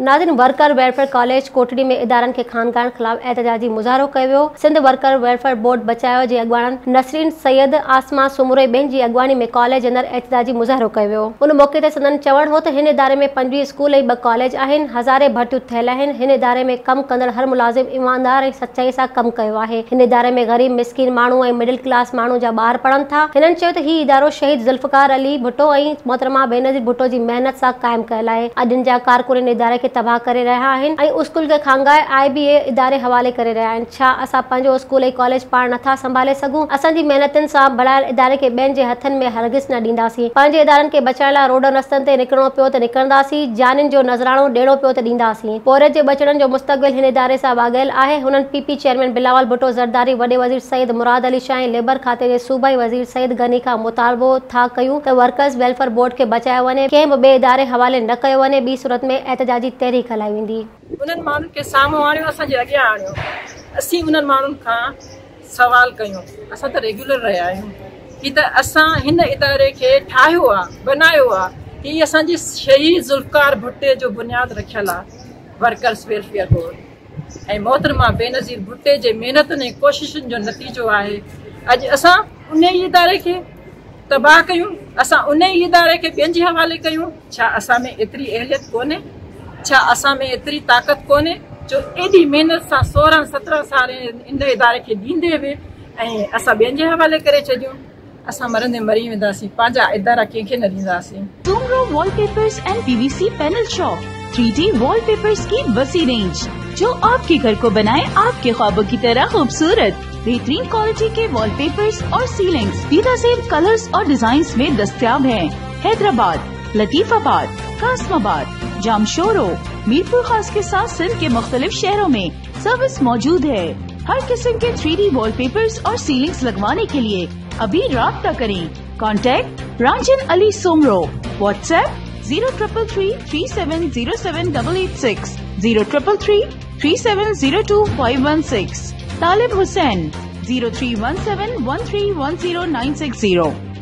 नाज़रीन, worker welfare college Kotri में इदारनि के खानगान खिलाफ़ एहतजाजी मुज़ाहरो कयो वियो। सिंध वर्कर वेलफेयर बोर्ड बचायो जे अॻवान नसरीन सैयद, आसमा सुमुरे ॿियनि जी अॻवानी में कॉलेज अंदर एहतजाजी मुज़ाहरो कयो वियो। उन मौके ते संदन चवण हो त हिन इदारे में 25 स्कूल ऐं 2 कॉलेज आहिनि। हज़ारे भर्तियूं थियल आहिनि। हिन इदारे में कम कंदड़ हर मुलाज़िम ईमानदार ऐं सचाई सां कम कयो आहे। हिन इदारे में गरीब मिस्किन माण्हू ऐं मिडिल क्लास माण्हू जा ॿार पढ़नि था। हिननि चयो त ही इदारो शहीद ज़ुल्फ़कार अली भुट्टो ऐं मोहतरमा बेनज़ीर भुट्टो जी महिनत सां क़ाइमु कयल आहे। अॼु जा कारकुन इदारे खे तबाह करे रहिया आहिनि ऐं स्कूल खे खांगाए IBA इदारे हवाले करे रहिया आहिनि। छा असां पंहिंजो स्कूल ऐं कॉलेज पाण नथा संभाले सघूं? असांजी महिनतुनि सां बणायल इदारे खे ॿियनि जे हथनि में हरगिज़ न ॾींदासीं। पंहिंजे इदारनि खे बचाइण लाइ रोड रस्तनि ते निकिरणो पियो त निकिरंदासीं। जानियुनि जो नज़राणो ॾियणो पियो त ॾींदासीं। पोरे जे बचड़नि जो मुस्तक़बिल हिन इदारे सां वाॻियल आहे। हुननि PP चेयरमैन बिलावल भुट्टो ज़रदारी, वॾे वज़ीर सईद मुराद अली शाह ऐं लेबर खाते जे सूबाई वज़ीर सईद गनी खां मुतालबो था कयूं त वर्कर्स वेलफेयर बोर्ड खे बचायो वञे, कंहिं बि ॿिए इदारे हवाले न कयो वञे। ॿी सूरत में एहतजाजी तहरीक हलाई वेंदी। उन्हनि माण्हुनि खे साम्हूं आणियो, असांजे अॻियां आणियो। असीं उन्हनि माण्हुनि खां सवाल कयूं। असां त रेगुलर रहिया आहियूं ही त असां हिन इदारे खे ठाहियो आहे, बनायो आहे। ही असांजी शहीद ज़ुल्फ़कार भुट्टे जो बुनियाद रखियल आहे वर्कर्स वेलफेयर बोर्ड ऐं मोहतरमा बेनज़ीर भुट्टे जे महिनतुनि ऐं कोशिशुनि जो नतीजो आहे। अॼु असां उन ई इदारे खे तबाह कयूं, असां उन ई इदारे खे ॿियनि जे हवाले कयूं। छा असां में एतिरी अहलियत कोन्हे? छा असां में एतिरी ताक़त कोन्हे जो एॾी महिनत सां 16-17 साल इन इदारे खे ॾींदे बि ऐं असां ॿियनि जे हवाले करे छॾियूं? असां मरंदे मरी वेंदासीं, पंहिंजा इदारा कंहिंखे न ॾींदासीं। Soomro wallpapers and PVC panel shop, 3D wallpapers की वसी रेंज जो आपके घर को बनाए आपके ख्वाबों की तरह खूबसूरत। बेहतरीन क्वालिटी के वॉलपेपर्स और सीलिंग्स बेहतरीन कलर्स और डिजाइन्स में दस्तयाब हैं। हैदराबाद, लतीफाबाद, कासमाबाद, जामशोरो, मीरपुर खास के साथ सिंध के मुख्तलिफ शहरों में सर्विस मौजूद है। हर किस्म के 3D वॉलपेपर्स और सीलिंग्स लगवाने के लिए अभी राब्ता करें। कॉन्टैक्ट रांजन अली सोमरो, व्हाट्सएप 0333370786, 03333702 516, तालिब हुसैन 0317131096.